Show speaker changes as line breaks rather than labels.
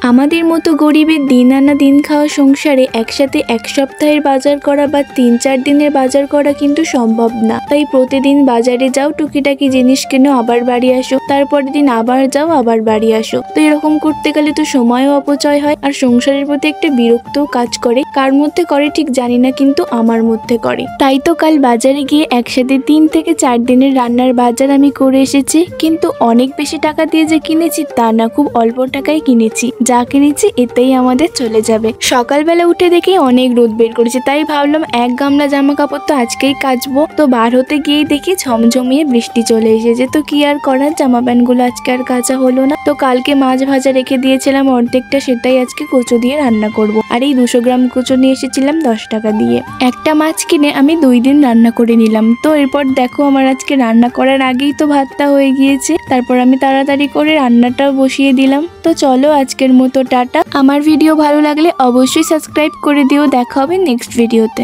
আমাদের মতো গরিবের দিন আনা দিন খাওয়া সংসারে একসাথে এক সপ্তাহের বাজার করা বা 3-4 দিনের বাজার করা কিন্তু সম্ভব না। তাই প্রতিদিন বাজারে যাও, টুকিটাকি জিনিস কেনো, আবার বাড়ি আসো, তারপরের দিন আবার যাও, আবার বাড়ি আসো। তো এরকম করতে গেলে তো সময়ও অপচয় হয় আর সংসারের প্রতি একটা বিরক্তও কাজ করে। কার মধ্যে করে ঠিক জানি না, কিন্তু আমার মধ্যে করে। তাই তো কাল বাজারে গিয়ে একসাথে 3 থেকে 4 দিনের রান্নার বাজার আমি করে এসেছি। কিন্তু অনেক বেশি টাকা দিয়ে যে কিনেছি তা না, খুব অল্প টাকায় কিনেছি। যা কিনেছি এতেই আমাদের চলে যাবে। সকালবেলা উঠে দেখি অনেক রোদ বের করেছে, তাই ভাবলাম এক গামলা জামা কাপড় তো আজকেই কাচবো। তো বার হতে গিয়েই দেখি ঝমঝমিয়ে বৃষ্টি চলে এসেছে। তো কি আর করার, জামা প্যান্ট গুলো আজকে আর কাচা হলো না। তো কালকে মাছ ভাজা রেখে দিয়েছিলাম অর্ধেকটা, সেটাই আজকে কচু দিয়ে রান্না করব। আর এই 200 গ্রাম কচু নিয়ে এসেছিলাম 10 টাকা দিয়ে। একটা মাছ কিনে আমি 2 দিন রান্না করে নিলাম। তো এরপর দেখো আমার আজকে রান্না করার আগেই তো ভাতটা হয়ে গিয়েছে। তারপর আমি তাড়াতাড়ি করে রান্নাটাও বসিয়ে দিলাম। তো চলো আজকের মতো টাটা। আমার ভিডিও ভালো লাগলে অবশ্যই সাবস্ক্রাইব করে দিও। দেখা হবে নেক্সট ভিডিওতে।